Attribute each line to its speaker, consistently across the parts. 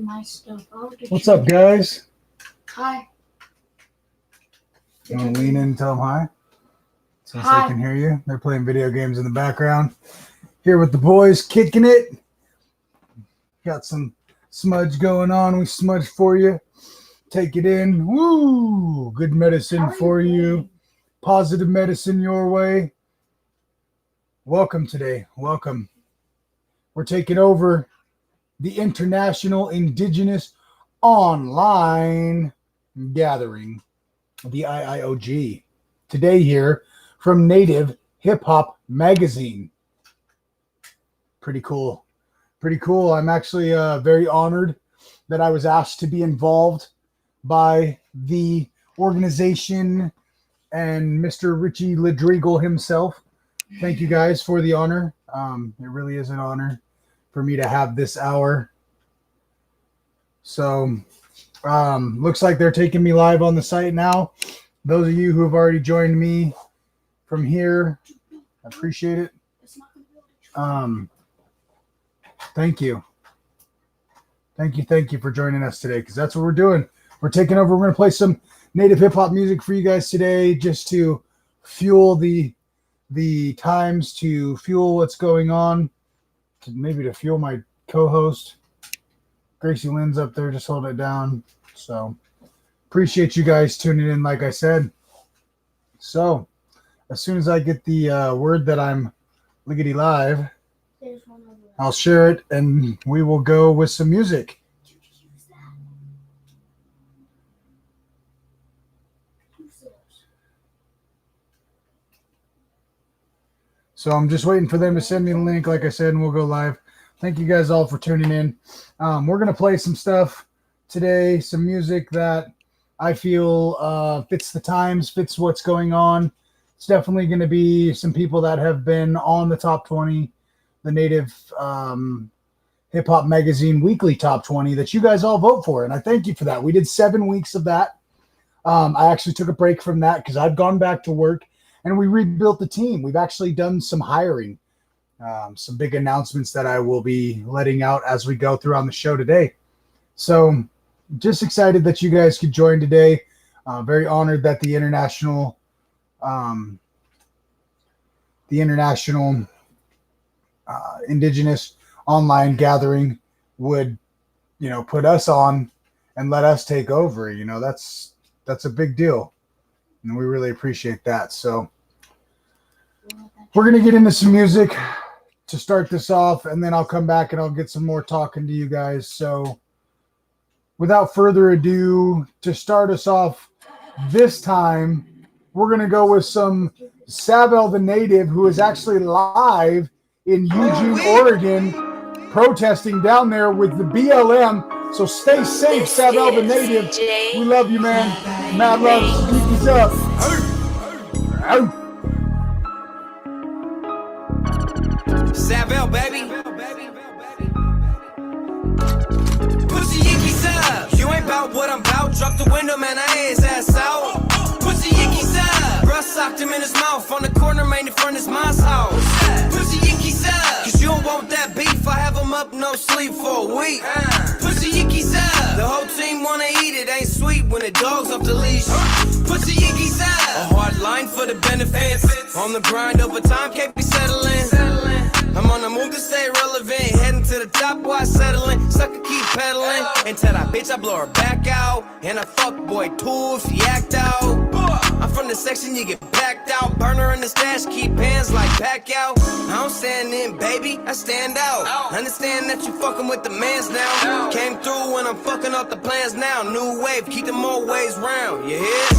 Speaker 1: my stuff.
Speaker 2: What's up, guys?
Speaker 1: Hi.
Speaker 2: You want to lean in and tell them hi? Since
Speaker 1: Hi.
Speaker 2: they can hear you. They're playing video games in the background. Here with the boys, kicking it. Got some smudge going on. We smudged for you. Take it in. Woo! Good medicine for you. Positive medicine your way. Welcome today. Welcome. We're taking over the International Indigenous Online Gathering, the I.I.O.G. Today here from N8V Hip Hop magazine. Pretty cool. Pretty cool. I'm actually very honored that I was asked to be involved by the organization and Mr. Richie Ledrigal himself. Thank you guys for the honor. It really is an honor for me to have this hour. So looks like they're taking me live on the site now. Those of you who have already joined me from here, I appreciate it. Thank you. Thank you for joining us today, because that's what we're doing. We're taking over. We're going to play some N8V hip hop music for you guys today, just to fuel the times, to fuel what's going on, maybe to fuel my co-host. Gracie Lynn's up there just holding it down. So appreciate you guys tuning in, like I said. So as soon as I get the word that I'm liggity live, I'll share it and we will go with some music. So I'm just waiting for them to send me the link, like I said, and we'll go live. Thank you guys all for tuning in. We're going to play some stuff today, some music that I feel fits the times, fits what's going on. It's definitely going to be some people that have been on the top 20, the N8V Hip Hop Magazine weekly top 20 that you guys all vote for. And I thank you for that. We did 7 weeks of that. I actually took a break from that because I've gone back to work and we rebuilt the team. We've actually done some hiring. Some big announcements that I will be letting out as we go through on the show today. So just excited that you guys could join today. Very honored that the International Indigenous Online Gathering would, put us on and let us take over. That's a big deal. And we really appreciate that. So we're going to get into some music to start this off, and then I'll come back and I'll get some more talking to you guys. So without further ado, to start us off this time, we're going to go with some Sabel the Native, who is actually live in Eugene, Oregon, protesting down there with the BLM. So stay safe, Sabel the Native. We love you, man. Mad love. Keep us up.
Speaker 3: Saville, baby. Pussy Yankees up. You ain't bout what I'm bout. Drop the window, man. I ain't his ass out. Pussy Yankees up. Bruh socked him in his mouth on the corner, man, in front of his mom's house. Pussy Yankees up. Cause you don't want that beef. I have him up, no sleep for a week. Pussy Yankees up. The whole team wanna eat it. Ain't sweet when the dog's off the leash. Pussy Yankees up. A hard line for the benefits. On the grind over time, can't be settling. I'm on the move to stay relevant. Heading to the top while settling. Sucker keep pedaling. And tell that bitch I blow her back out. And a fuck boy too if he act out. I'm from the section you get backed out. Burner in the stash, keep hands like Pacquiao. I don't stand in, baby, I stand out. Understand that you fucking with the mans now. Came through when I'm fucking off the plans now. New wave, keep them more ways round, you hear?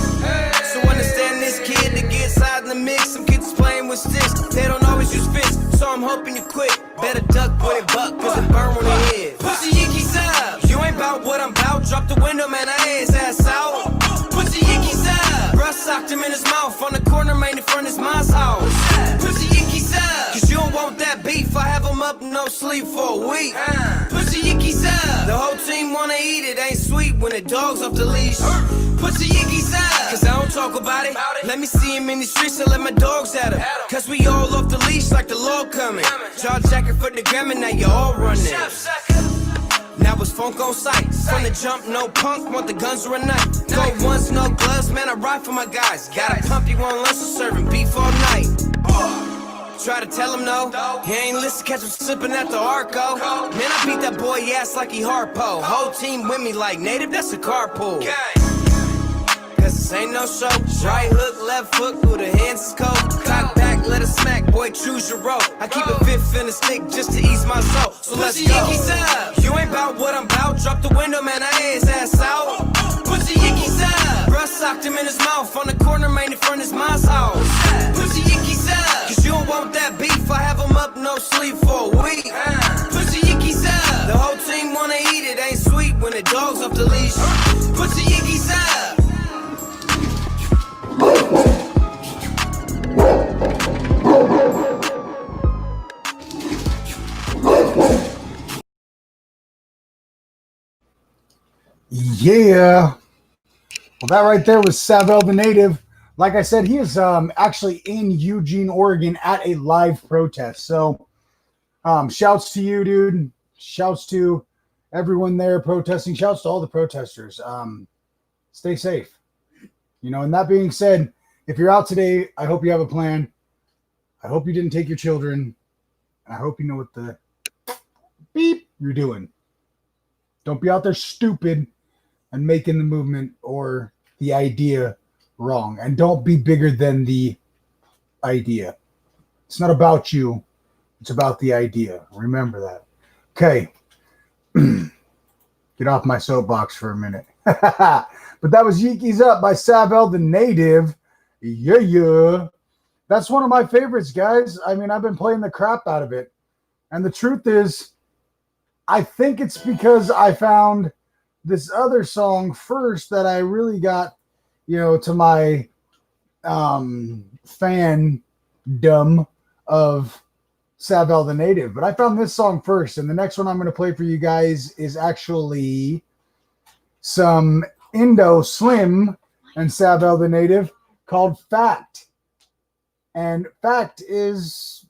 Speaker 3: So understand this kid to get inside in the mix. Some kids playing with sticks, they don't always use fists. So I'm hoping you quit. Better duck when it buck, cause it burn when it hit. Pussy Yankees up. You ain't bout what I'm bout. Drop the window, man, I ain't his ass out. Pussy Yankees up. Bruh socked him in his mouth on the corner, man, in front of his mom's house. Pussy Yankees up. Cause you don't want that beef. I have him up, no sleep for a week. Pussy Yankees up. The whole team wanna eat it. Ain't sweet when the dog's off the leash. Pussy Yankees up. Cause I don't talk about it. Let me see him in the streets and let my dogs at him. Cause we all off the leash like the law coming. Jaw jacket for the gram and now you all running. Now it's funk on sight. From the jump, no punk, want the guns or a knife. Go once, no gloves, man, I ride for my guys. Gotta pump you on lunch, serving beef all night. Try to tell him no, he ain't listen, catch him slipping at the Arco. Man, I beat that boy ass like he Harpo. Whole team with me like native, that's a carpool. Cause this ain't no show. Right hook, left hook, through the hands is cold. Cock back, let it smack, boy, choose your role. I keep a fifth in the stick just to ease my soul. So let's go. You ain't bout what I'm bout. Drop the window, man, I air his ass out. Put your yickies up. Bruh socked him in his mouth on the corner, man, in front of his mom's house. Put your yickies up. Cause you don't want that beef. I have him up, no sleep for a week. Put your yickies up. The whole team wanna eat it, ain't sweet when the dog's off the leash. Put your yickies up.
Speaker 2: Yeah. Well, that right there was Savell the Native. Like I said, he is actually in Eugene, Oregon at a live protest. So shouts to you, dude. Shouts to everyone there protesting. Shouts to all the protesters. Stay safe. You know, and that being said, if you're out today, I hope you have a plan. I hope you didn't take your children. And I hope you know what the beep you're doing. Don't be out there stupid and making the movement or the idea wrong. And don't be bigger than the idea. It's not about you. It's about the idea. Remember that. Okay. Get off my soapbox for a minute. But that was Yeekies Up by Savell the Native. Yeah. That's one of my favorites, guys. I mean, I've been playing the crap out of it. And the truth is, I think it's because I found this other song first that I really got, you know, to my fandom of Savell the Native. But I found this song first, and the next one I'm going to play for you guys is actually some Indo Slim and Savell the Native called Fact. And Fact is,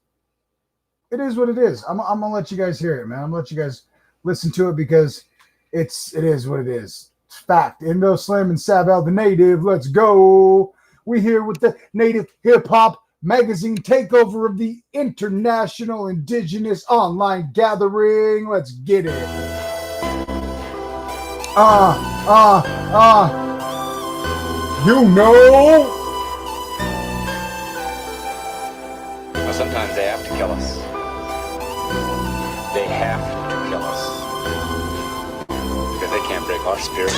Speaker 2: it is what it is. I'm going to let you guys hear it, man. I'm going to let you guys listen to it because it is what it is. It's Fact. Indo Slim and Savell the Native. Let's go. We here with the Native Hip Hop Magazine takeover of the International Indigenous Online Gathering. Let's get it. You know.
Speaker 1: Well, sometimes they have to kill us. They have to kill us. Because they can't break our spirit.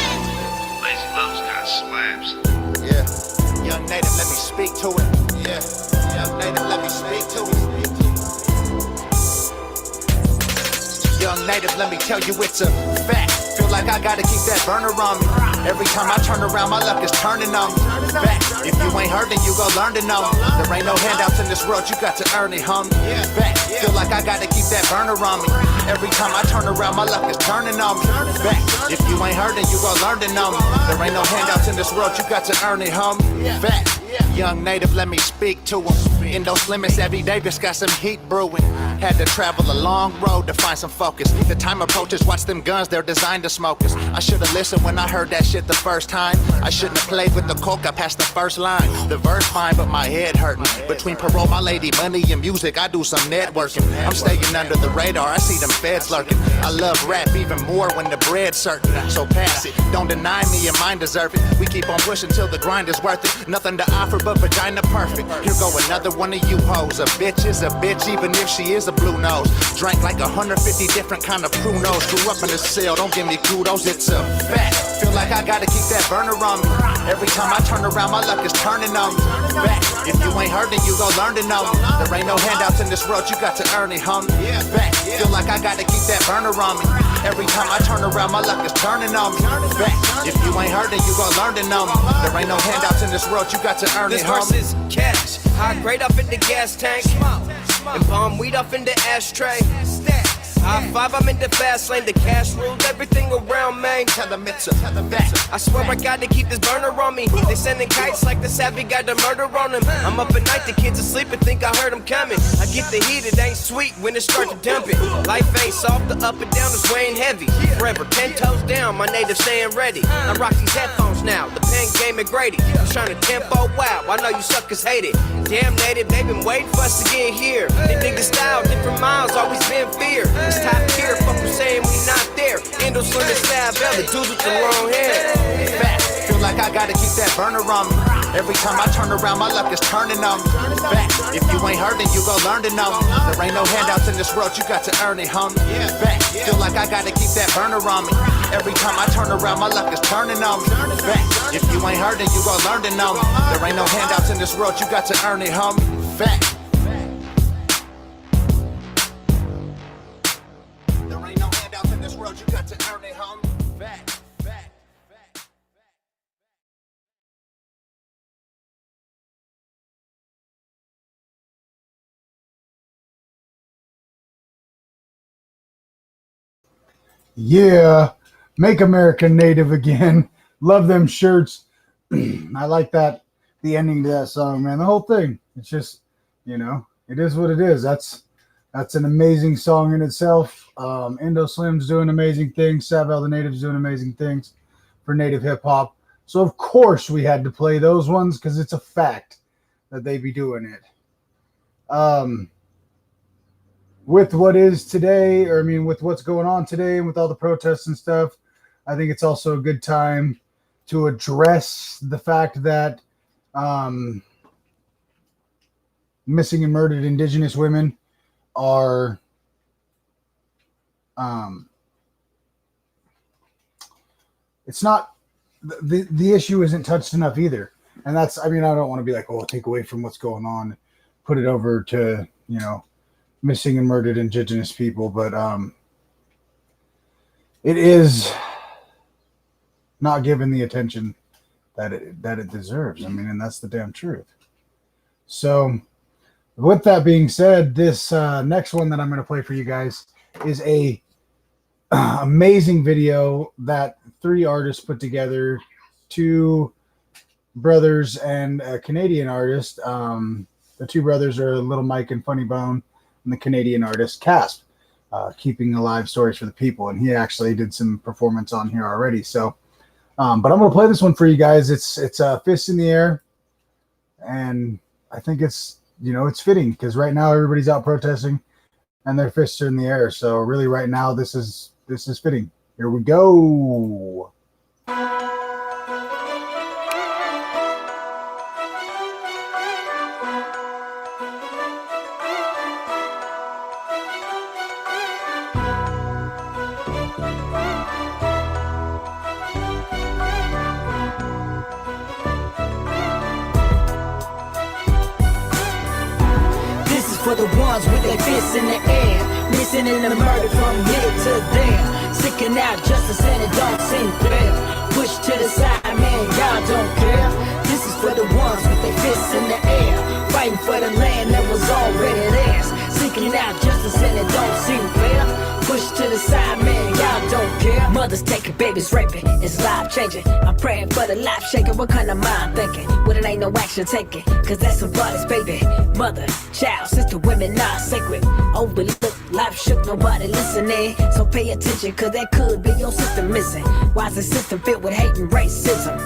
Speaker 4: Lazy Love's got slaps.
Speaker 5: Yeah. Young Native, let me speak to it. Yeah. Young Native, let me speak to it. Young Native, let me tell you it's a fact. Feel like I gotta keep that burner on me. Every time I turn around, my luck is turning on me. Back. If you ain't heard, then you gon' learn to know. There ain't no handouts in this world, you got to earn it, homie. Back. Feel like I gotta keep that burner on me. Every time I turn around, my luck is turning on me. Back. If you ain't heard, then you gon' learn to know me. There ain't no handouts in this world, you got to earn it, homie. Back. Young Native, let me speak to him. Indo Slimmers every day, just got some heat brewing. Had to travel a long road to find some focus. The time approaches, watch them guns, they're designed to smoke us. I should've listened when I heard that shit the first time. I shouldn't have played with the coca past the first line. The verse fine, but my head hurting. Between parole, my lady, money, and music, I do some networking. I'm staying under the radar, I see them feds lurking. I love rap even more when the bread's certain. So pass it, don't deny me, and mine deserve it. We keep on pushing till the grind is worth it. Nothing to offer but vagina perfect. Here go another one of you hoes. A bitch is a bitch even if she is a blue nose. Drank like 150 different kind of prunos. Grew up in the cell, don't give me kudos, it's a fact. Feel like I gotta keep that burner on me. Every time I turn around, my luck is turning on me. Back. If you ain't heard, then you gon' learn to know me. There ain't no handouts in this world, you got to earn it, homie. Back. Feel like I gotta keep that burner on me. Every time I turn around, my luck is turning on me. Back. If you ain't heard, then you gon' learn to know me. There ain't no handouts in this world, you got to earn it, homie.
Speaker 3: This verse is cash. High grade up in the gas tank. And bomb weed up in the ashtray. High five, I'm in the fast lane. The cash rules everything around me.
Speaker 5: ain't tell them it's a fact.
Speaker 3: I swear I gotta keep this burner on me. They sending kites like the savvy got the murder on them. I'm up at night, the kids asleep and think I heard them coming. I get the heat, it ain't sweet when it start to dump it. Life ain't soft, the up and down is weighing heavy. Forever 10 toes down, my native staying ready. I rock these headphones now, the pen game and Grady. I'm trying to tempo wow, I know you suckers hate it. Damn native, they been waiting for us to get here. They dig the style, different miles, always been fear. It's top tier, fuck who saying we not there. Indo slim and slab, the dudes with the long hair.
Speaker 5: Fact. Feel like I gotta keep that burner on me. Every time I turn around, my luck is turning on me. Fact. If you ain't heard, then you gon' learn to know me. There ain't no handouts in this world, you got to earn it, homie. Fact. Feel like I gotta keep that burner on me. Every time I turn around, my luck is turning on me. Fact. If you ain't heard, then you gon' learn to know me. There ain't no handouts in this world, you got to earn it, homie. Fact. There ain't no handouts in this world, you got to earn it, homie. Fact.
Speaker 2: Yeah, make America native again. Love them shirts. I like that, the ending to that song, man. The whole thing. It's just, it is what it is. That's an amazing song in itself. Indo Slim's doing amazing things. Savell the Native's doing amazing things for native hip hop. So of course we had to play those ones because it's a fact that they be doing it. With what is today, with what's going on today and with all the protests and stuff, I think it's also a good time to address the fact that missing and murdered Indigenous women are it's not the issue isn't touched enough either. And that's, I don't want to be like, take away from what's going on, put it over to, missing and murdered Indigenous people, but it is not given the attention that it deserves. And that's the damn truth. So with that being said, this next one that I'm going to play for you guys is a amazing video that 3 artists put together, 2 brothers and a Canadian artist. The 2 brothers are Little Mike and Funny Bone, and the Canadian artist Casp, keeping alive stories for the people. And he actually did some performance on here already. So, but I'm going to play this one for you guys. It's Fist in the Air. And I think it's, it's fitting because right now everybody's out protesting and their fists are in the air. So really right now, this is fitting. Here we go.
Speaker 6: For the ones with their fists in the air, missing in the murder from here to there, sticking out justice and it don't seem fair. Push to the side, man, y'all don't care. This is for the ones with their fists in the air, fighting for the land that was already theirs, seeking out justice and it don't seem fair. Push to the side, man, y'all don't care. Mothers taking, babies raping, it's life changing. I'm praying for the life shaking. What kind of mind thinking? When it ain't no action taken, cause that's some bodies, baby. Mother, child, sister, women not sacred. Overlooked, life shook, nobody listening. So pay attention, cause that could be your system missing. Why's the system filled with hate and racism?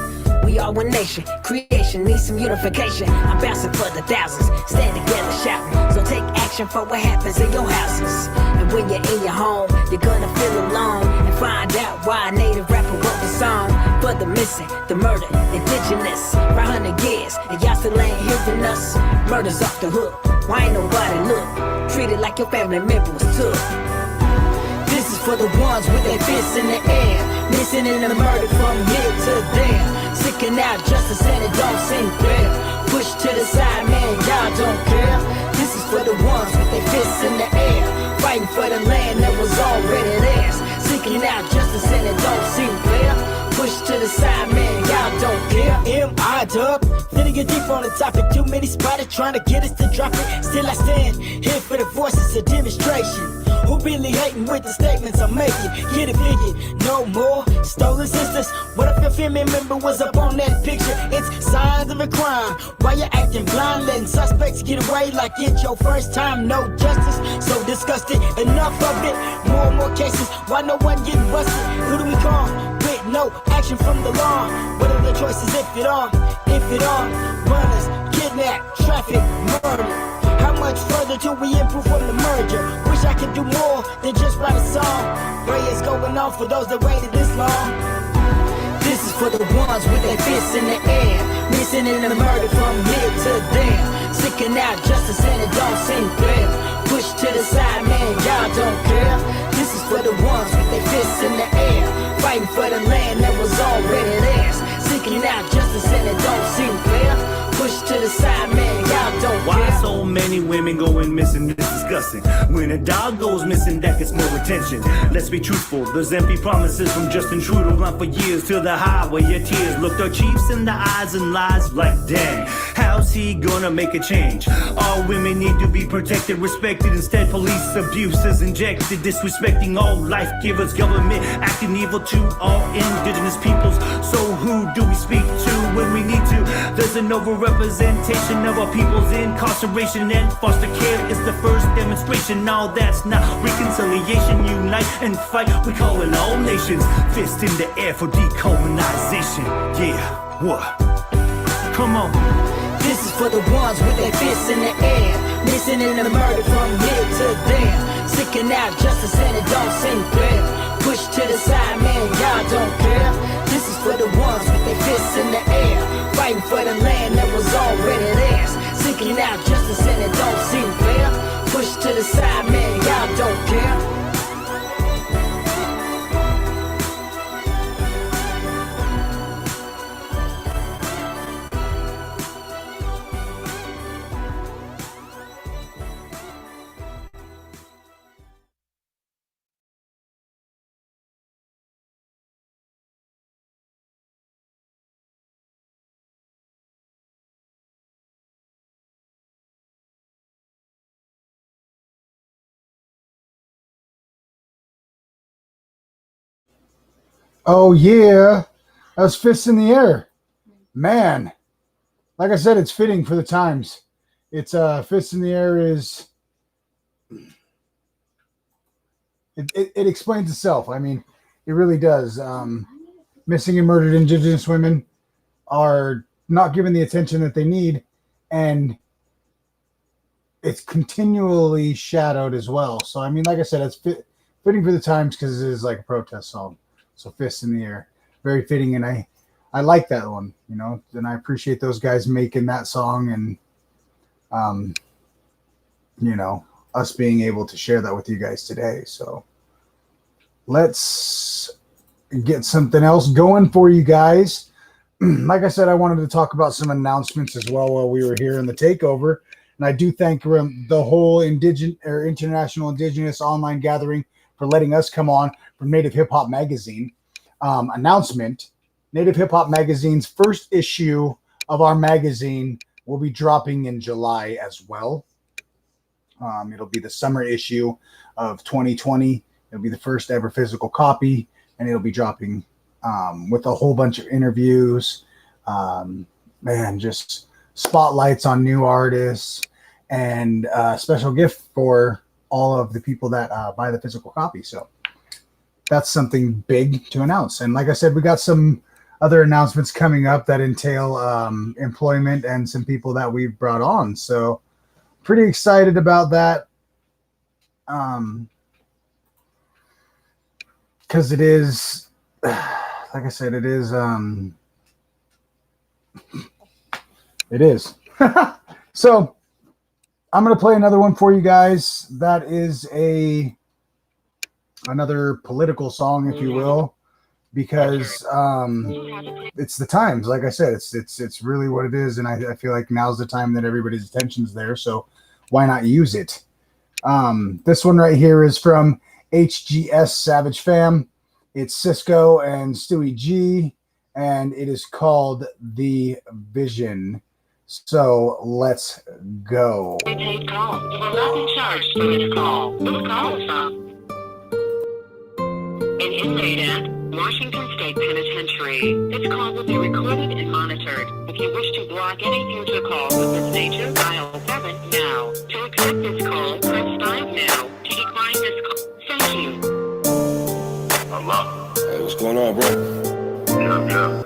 Speaker 6: We are one nation, creation needs some unification. I'm bouncing for the thousands, stand together shouting. So take action for what happens in your houses. And when you're in your home, you're gonna feel alone and find out why a native rapper wrote the song. For the missing, the murdered, Indigenous, for 100 years, and y'all still ain't hearing us. Murder's off the hook, why ain't nobody look? Treat it like your family member was took. This is for the ones with their fists in the air, missing in the murder from here to there, sticking out justice and it don't seem fair. Push to the side, man, y'all don't care. This is for the ones with their fists in the air, fighting for the land that was already theirs, seeking out justice and it don't seem fair. Push to the side, man, y'all don't care. M.I.O.G, finna get deep on the topic. Too many spotted trying to get us to drop it. Still I stand here for the voices of demonstration. Who really hating with the statements I'm making? Get it figured, no more. Stole and sisters, what if your family member was up on that picture? It's signs of a crime. Why you acting blind, letting suspects get away like it's your first time? No justice, so disgusted. Enough of it. More and more cases. Why no one getting busted? Who do we call? With no action from the law. What are the choices if it are? If it are, runners, kidnap, traffic, murder. How much further till we improve from the merger? Wish I could do more than just write a song. Prayers going on for those that waited this long. This is for the ones with their fists in the air, missing in the murder from here to there. Seeking out justice and it don't seem fair. Push to the side, man, y'all don't care. This is for the ones with their fists in the air, fighting for the land that was already theirs. Seeking out justice and it don't seem fair. Push to the side, man, y'all don't care.
Speaker 7: Why so many women going missing? It's disgusting. When a dog goes missing, that gets more attention. Let's be truthful, there's empty promises from Justin Trudeau. Run for years to the highway, your tears looked our chiefs in the eyes and lies like, dang, how's he gonna make a change? All women need to be protected, respected. Instead, police abuse is injected, disrespecting all life givers. Government acting evil to all indigenous peoples. So who do we speak to when we need to? There's an overrepresentation of our people's incarceration, and foster care is the first demonstration. Now that's not reconciliation. Unite and fight, we call it all nations. Fist in the air for decolonization. Yeah, what? Come on.
Speaker 6: This is for the ones with their fists in the air, missing in the murder from here to there. Seeking out justice and it don't seem fair. Push to the side, man, y'all don't care. This is for the ones with their fists in the air, fighting for the land that was already theirs. Seeking out justice and it don't seem fair. Push to the side, man, y'all don't care.
Speaker 2: Oh yeah, that was Fists in the Air. Man, like I said, it's fitting for the times. It's Fists in the Air is it explains itself. I mean, it really does. Missing and murdered Indigenous women are not given the attention that they need, and it's continually shadowed as well. So I mean, like I said, it's fitting for the times because it is like a protest song. So Fists in the Air, very fitting, and I like that one, you know, and I appreciate those guys making that song, and you know, us being able to share that with you guys today. So let's get something else going for you guys. Like I said, I wanted to talk about some announcements as well while we were here in the takeover, and I do thank the whole International Indigenous online gathering for letting us come on from Native Hip Hop Magazine. Announcement: Native Hip Hop Magazine's first issue of our magazine will be dropping in July as well. It'll be the summer issue of 2020. It'll be the first ever physical copy, and it'll be dropping with a whole bunch of interviews, just spotlights on new artists, and a special gift for all of the people that buy the physical copy. So that's something big to announce. And like I said, we got some other announcements coming up that entail employment and some people that we've brought on. So pretty excited about that. Because it is, like I said, it is. It is. So I'm going to play another one for you guys. That is another political song, if you will, because it's the times. Like I said, it's really what it is, and I feel like now's the time that everybody's attention's there, so why not use it? This one right here is from HGS Savage Fam. It's Cisco and Stewie G, and it is called The Vision. So let's go.
Speaker 8: Prepaid call. You will not be charged for this call. Whose call is from? An inmate at Washington State Penitentiary. This call will be recorded and monitored. If you wish to block any future calls of this nature, dial 7 now. To accept this call, press 5 now. To decline this call, thank you.
Speaker 4: Hello?
Speaker 9: Hey, what's going on, bro?
Speaker 4: Yeah.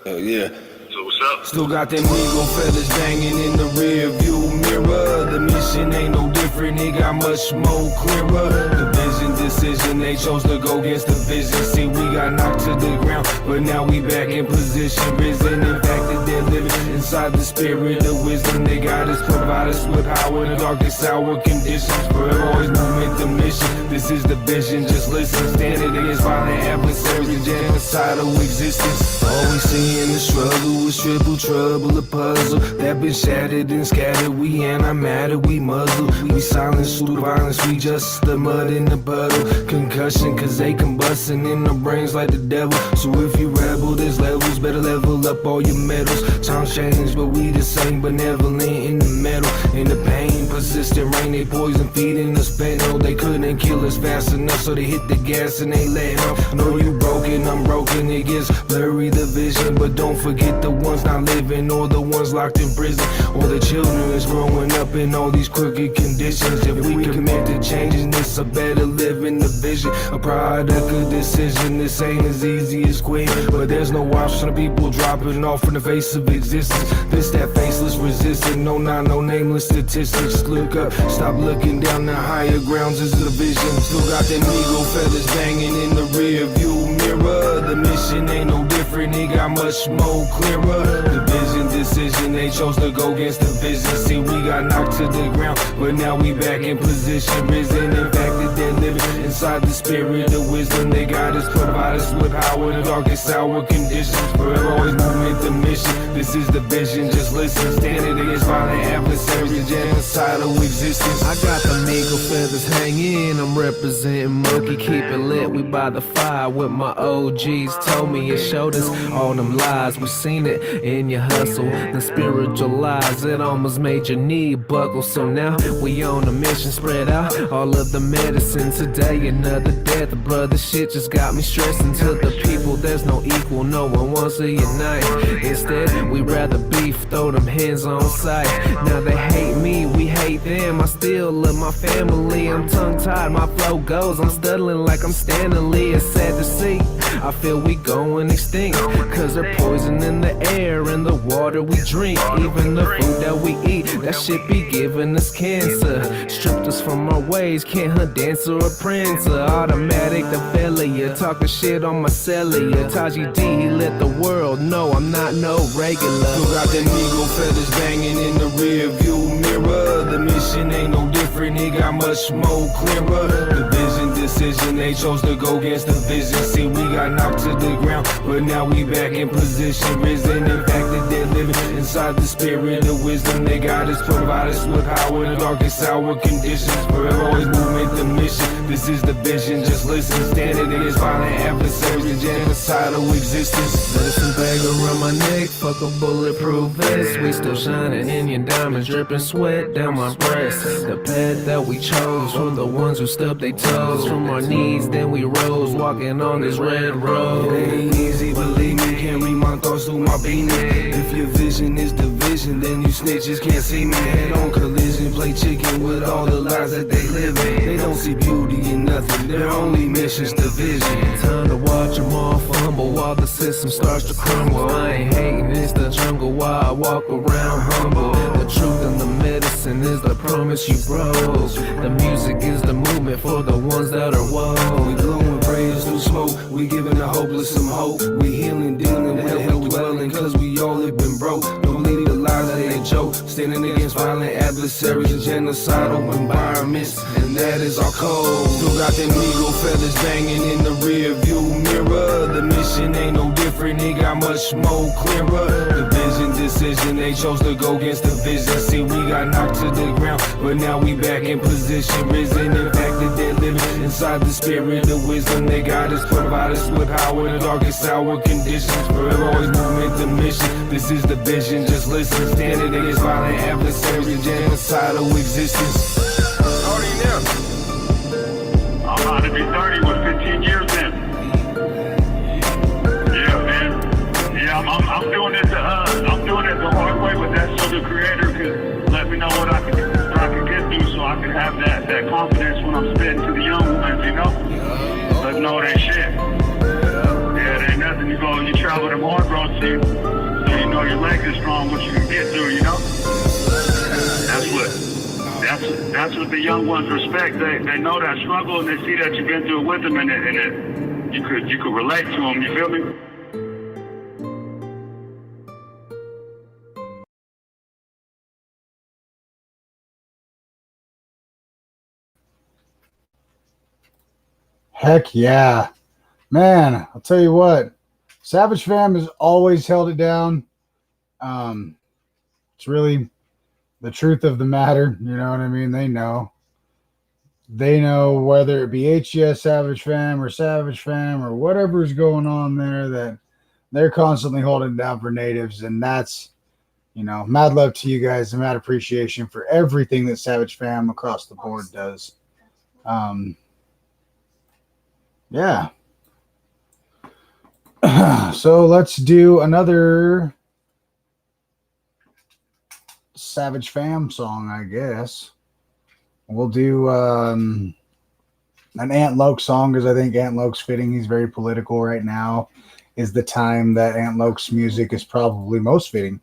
Speaker 9: Hell yeah.
Speaker 4: So what's up?
Speaker 9: Still got them Eagle feathers banging in the rear view mirror. The mission ain't no different, it got much more clearer. The vision, decision, they chose to go against the vision. See, we got knocked to the ground, but now we back in position. Risen, in fact, that they're living inside the spirit of wisdom. They got us, provide us with power in the darkest hour conditions. Forever always movement, the mission. This is the vision, just listen. Standing against violent adversaries, genocidal existence. All we see in the struggle is triple trouble, a puzzle that been shattered and scattered. We anti-matter, we muzzle. We silence through the violence, we just the mud in the puddle. Concussion, cause they combusting in our brains like the devil. So if you rebel, there's levels, better level up all your medals. Times change, but we the same, benevolent in the metal. In the pain, persistent rain, they poison feeding us fentanyl. They couldn't kill us fast enough, so they hit the gas and they let off. Know you broken, I'm broken, it gets blurry the vision. But don't forget the ones not living, or the ones locked in prison, or the children is growing up in all these crooked conditions. If we commit to changing this, a better living the vision, a product of decision. This ain't as easy as quit, but there's no option of people dropping off in the face of existence. This that faceless resistance, no nameless statistics. Look up, stop looking down, the higher grounds is the vision. Still got them eagle feathers banging in the rear view mirror. The mission ain't no different, it got much more clearer. The vision, decision, they chose to go against the vision. See, we got knocked to the ground, but now we back in position. Risen, in fact, that they're living inside the spirit of wisdom. They got us, provide us with power in the darkest hour conditions. Forever always movement, the mission. This is the vision, just listen. Standing against violent adversaries, genocidal existence.
Speaker 10: I got the eagle feathers hanging, I'm representing monkey, keep it lit. We by the fire with my OGs. Told me and showed us all them lies. We seen it in your hustle, the spiritual lies. It almost made your knee buckle. So now we on a mission, spread out all of the medicine. Today another death, brother, shit just got me stressing. To the people, there's no equal, no one wants to unite. Instead, we rather beef, throw them hands on sight. Now they hate me, we hate them. I still love my family. I'm tongue-tied, my flow goes. I'm stuttering like I'm Stanley Lee. It's sad to see, I feel we going extinct, cause they're poisoning the air and the water we drink. Even the food that we eat, that shit be giving us cancer. Stripped us from our ways, can't hunt, dance, or a prancer. Automatic, the failure, talking shit on my cellular. Taji D, he let the world know I'm not no regular.
Speaker 9: Still got them eagle feathers banging in the rear view mirror. The mission ain't no different, it got much more clearer. The vision, decision, they chose to go against the vision. See, we got knocked to the ground, but now we back in position. Risen, in fact, that they're living inside the spirit of wisdom. They got us, provide us with power in the darkest hour conditions. Forever always movement, the mission. This is the vision, just listen. Standing against violent adversaries, genocidal existence.
Speaker 10: Medicine bag around my neck, fuck a bulletproof vest. We still shining, Indian diamonds dripping sweat down my breast. The path that we chose for the ones who stubbed their toes. From our knees, then we rose, walking on this red road.
Speaker 9: It ain't easy, believe me, can't read my thoughts through my beanie. If your vision is division, then you snitches can't see me. Head on collision, play chicken with all the lies that they live in. They don't see beauty in nothing, their only mission's division.
Speaker 10: Time to watch them all fumble while the system starts to crumble. I ain't hating, it's the jungle while I walk around humble. The truth and the medicine is the promise you broke. The music is the movement for the ones that are woke.
Speaker 9: We glowing praise through smoke, we giving the hopeless some hope. We healing, dealing with hell dwelling, cause we all have been broke. Don't believe the lies, they ain't joke. Standing against violent adversaries and genocidal environments, and that is our code. Still got them eagle feathers banging in the rear view mirror. The mission ain't no different, it got much more clearer. The vision, decision, they chose to go against the vision. See, we got knocked to the ground, but now we back in position. Risen, in fact, that they're living inside the spirit of wisdom. They got us, provide us with power in the darkest hour conditions. Forever always movement, the mission. This is the vision, just listen. Standing against violent adversaries, genocidal existence.
Speaker 4: How old are you now? I'm about to be 30 with 15 years in. travel them hard roads, so you know your legs are strong, what you can get through, you know? That's what the young ones respect. They know that struggle and they see that you've been through it with them, and you could relate to them. You feel me?
Speaker 2: Heck yeah. Man, I'll tell you what. Savage Fam has always held it down. It's really the truth of the matter. You know what I mean? They know. They know whether it be HGS Savage Fam or whatever's going on there, that they're constantly holding down for natives. And that's, you know, mad love to you guys and mad appreciation for everything that Savage Fam across the board does. Yeah. So let's do another Savage Fam song, I guess. We'll do an N8V song, because I think N8V's fitting. He's very political right now. Is the time that N8V's music is probably most fitting.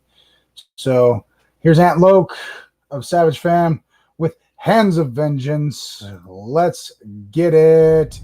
Speaker 2: So here's N8V of Savage Fam with Hands of Vengeance. Let's get it.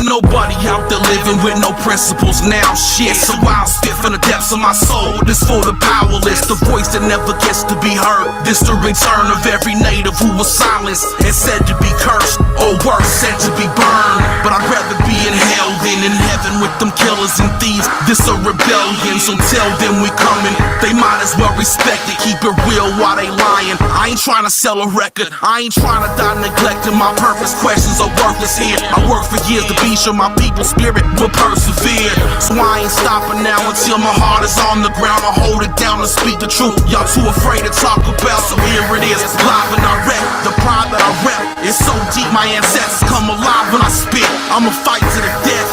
Speaker 11: Nobody out there living with no principles now, shit. So I'll spit from the depths of my soul. This for the powerless, the voice that never gets to be heard. This the return of every native who was silenced and said to be cursed, or worse, said to be burned. But I'd rather be in hell than in heaven with them killers and thieves. This a rebellion, so tell them we coming. They might as well respect it, keep it real while they lying. I ain't trying to sell a record, I ain't trying to die neglecting my purpose. Questions are worthless here. I work for years to be sure my people's spirit will persevere. So I ain't stopping now until my heart is on the ground. I hold it down to speak the truth. Y'all too afraid to talk about, so here it is, live and direct. The pride that I rep is so deep, my ancestors come alive when I spit. I'ma fight to the death,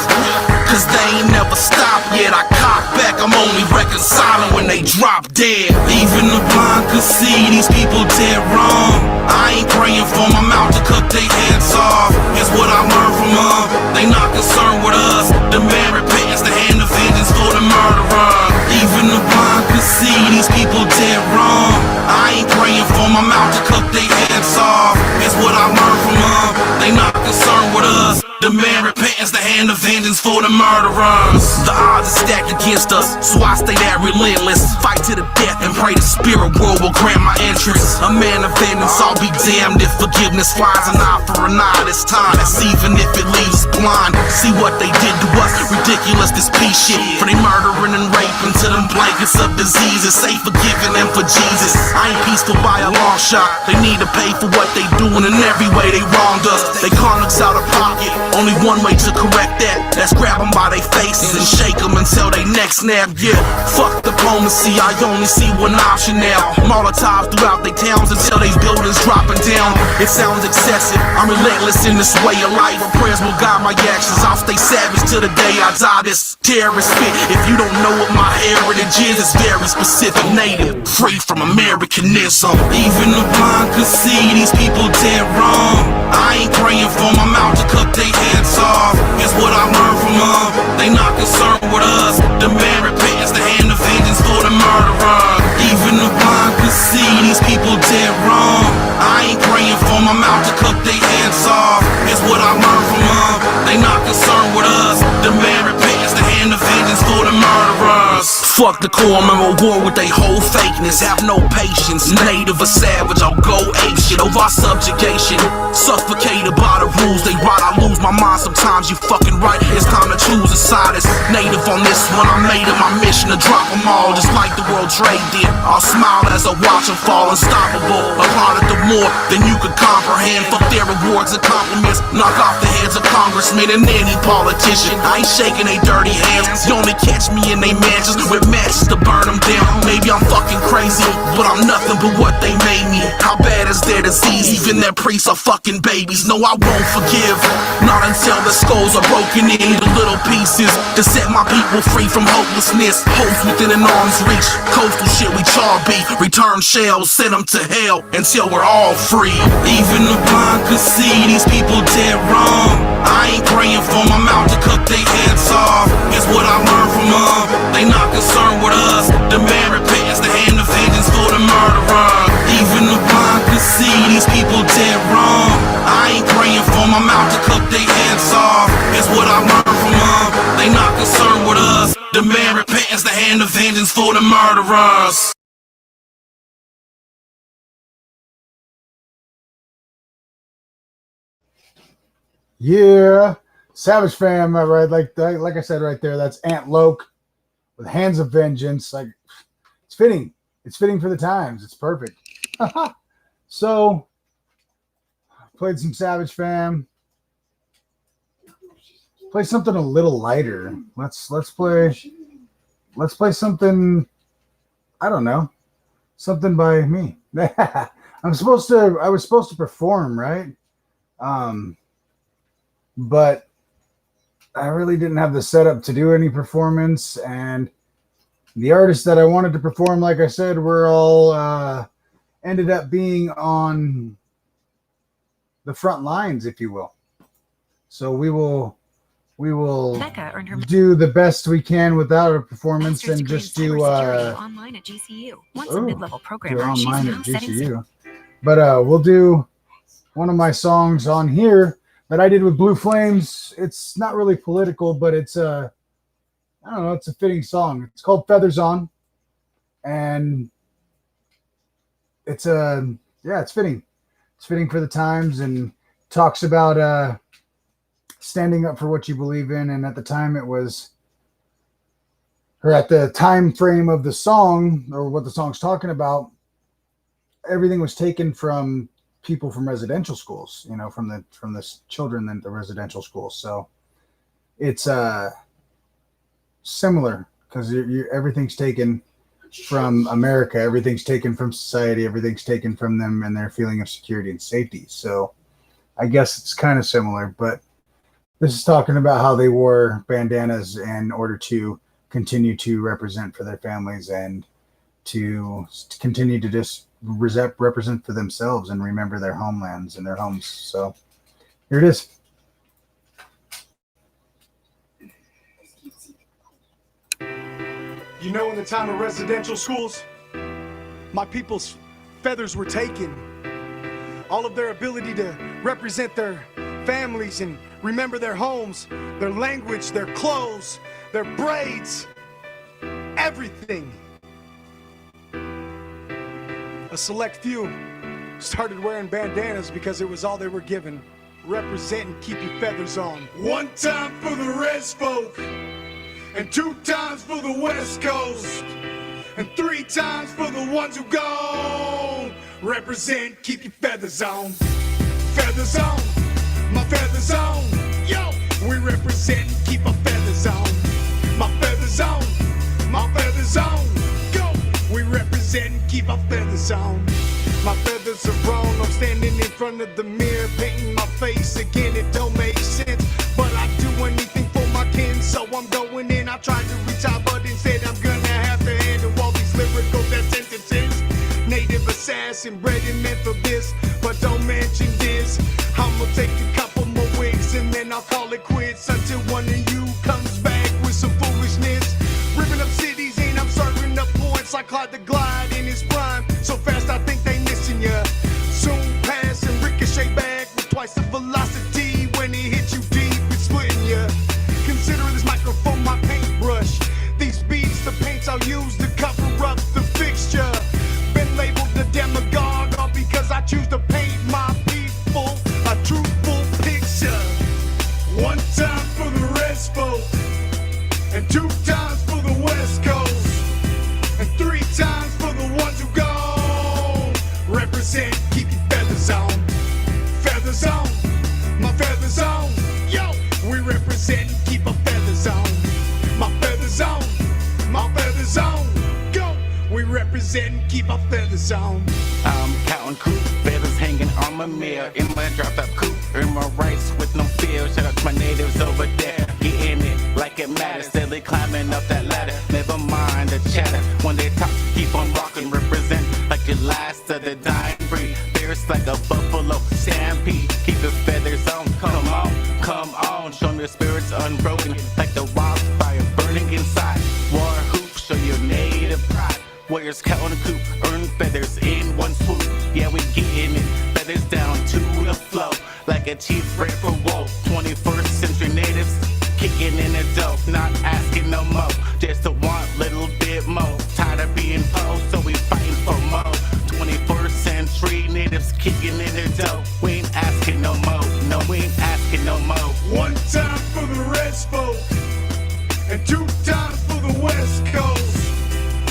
Speaker 11: cause they ain't never stopped yet. I cock back, I'm only reconciling when they drop dead. Even the blind could see these people dead wrong. I ain't praying for my mouth to cut their heads off. Here's what I learned from them. They not concerned with us. Demand repentance, the hand of vengeance for the murderer. Even the blind could see these people dead wrong. I ain't praying for my mouth to cut their heads off. Here's what I learned from them. They not concerned with us. Demand repentance, the hand of vengeance for the murderers. The odds are stacked against us, so I stay there relentless. Fight to the death and pray the spirit world will grant my entrance. A man of vengeance, I'll be damned if forgiveness flies an eye for an eye this time. That's even if it leaves us blind. See what they did to us, ridiculous this piece shit. For they murdering and raping to them blankets of diseases. Say forgiving them for Jesus. I ain't peaceful by a long shot. They need to pay for what they doing in every way they wronged us. They conducts out of pocket. Only one way to correct that, that's grab them by their faces and shake them until they neck snap. Yeah, fuck diplomacy, I only see one option now. Molotovs throughout their towns until they buildings dropping down. It sounds excessive, I'm relentless in this way of life. My prayers will guide my actions, I'll stay savage till the day I die. This terrorist spit, if you don't know what my heritage is, it's very specific. Native, free from Americanism. Even the blind could see these people dead wrong. I ain't praying for my mouth to cut their heads off. Here's what I learned from them. They not concerned with us. Demand repentance, the hand of vengeance for the murderer. Even the blind could see these people dead wrong. I ain't praying for my mouth to cut their heads off. Here's what I learned from them. They not concerned with us. Demand repentance, the hand of vengeance for the murderers. Fuck the core, I'm at war with they whole fakeness. Have no patience, native or savage, I'll go ape shit over our subjugation. Suffocated by the rules they write, I lose my mind sometimes. sometimes you fucking right. It's time to choose a side. It's native on this one. I made it my mission to drop them all, just like the World Trade did. I'll smile as I watch them fall, unstoppable. Applaud it the more than you could comprehend. Fuck their rewards and compliments. Knock off the heads of congressmen and any politician. I ain't shaking they dirty hands. You only catch me in they mansions with matches to burn them down. Maybe I'm fucking crazy, but I'm nothing but what they made me. How bad is their disease? Even their priests are fucking babies. No, I won't forgive, not until the skulls are broken into little pieces to set my people free from hopelessness. Hopes within an arm's reach. Coastal shit we char beat. Return shells, send them to hell until we're all free. Even the blind could see these people dead wrong. I ain't praying for my mouth to cut their heads off. It's what I learned from them. They not concerned with us. Demand repentance, the hand of vengeance for the murderer. Even the blind could see these people dead wrong. I ain't praying for my mouth to cut their heads off. It's what I learned from them. They not concerned with us. Demand repentance, the hand of vengeance for the murderers.
Speaker 2: Yeah, Savage Fam, right? Like I said right there, that's N8V with Hands of Vengeance. Like, it's fitting. It's fitting for the times. It's perfect. So, played some Savage Fam. Play something a little lighter. Let's play something. I don't know, something by me. I was supposed to perform, right? But I really didn't have the setup to do any performance, and the artists that I wanted to perform, like I said, were all ended up being on the front lines, if you will. So we will do the best we can without a performance and just do
Speaker 12: online at GCU. Once a mid-level programmer, she's
Speaker 2: online
Speaker 12: now
Speaker 2: at
Speaker 12: setting
Speaker 2: GCU. But we'll do one of my songs on here that I did with Blue Flames. It's not really political, but it's I don't know, it's a fitting song. It's called Feathers On, and it's it's fitting. It's fitting for the times and talks about standing up for what you believe in. And at the time it was, or at the time frame of the song, or what the song's talking about, everything was taken from people from residential schools, you know, from the children in the residential schools. So it's similar, because everything's taken from America, everything's taken from society, everything's taken from them and their feeling of security and safety. So I guess it's kind of similar, but this is talking about how they wore bandanas in order to continue to represent for their families and to continue to just represent for themselves and remember their homelands and their homes. So here it is.
Speaker 13: You know, in the time of residential schools, my people's feathers were taken. All of their ability to represent their families and remember their homes, their language, their clothes, their braids, everything. A select few started wearing bandanas because it was all they were given. Represent and keep your feathers on. One time for the res folk, and 2 times for the West Coast, and 3 times for the ones who gone. Represent, keep your feathers on. Feathers on, my feathers on. Yo, we represent and keep our feathers on. My feathers on, my feathers on. Go, we represent and keep our feathers on. My feathers are grown, I'm standing in front of the mirror, painting my face again, it don't make sense. But I do anything for my kin, so I'm going in. I tried to reach out, but instead I'm gonna have to handle all these lyrical death sentences. Native assassin, bred and meant for this, but don't mention this. I'ma take a couple more wigs and then I'll call it quits until one of you comes back with some foolishness. Ripping up cities and I'm serving up points like Clyde the Glide in his prime. So fast I think they missing ya. Soon pass and ricochet back with twice the velocity. When it hits you deep, it's splitting ya. Consider this microphone my paintbrush. These beats, the paints I'll use to cover up the fixture. Been labeled the demagogue all because I choose to paint my people a truthful picture. One
Speaker 14: chamomile in my dropped up coupe, in my rice with no feel. Shout out to my natives over there, getting it like it matters. Steadily climbing up that ladder, never mind the chatter. When they talk, keep on rocking, represent like the last of the dying breed. Fierce like a buffalo stampede, keep your feathers on. Come on, show me your spirits unbroken, like the wildfire burning inside. War hoop, show your native pride. Warriors count on a coop, earn feathers in one swoop. Yeah, we getting it, feathers down to the flow, like a chief ready for woe. 21st century natives, kicking in the dough, not asking no more, just to want a little bit more. Tired of being poor, so we fighting for more. 21st century natives kicking in the dough. We ain't asking no more, no, we ain't asking no more.
Speaker 13: One time for the rest folk, and 2 times for the West Coast,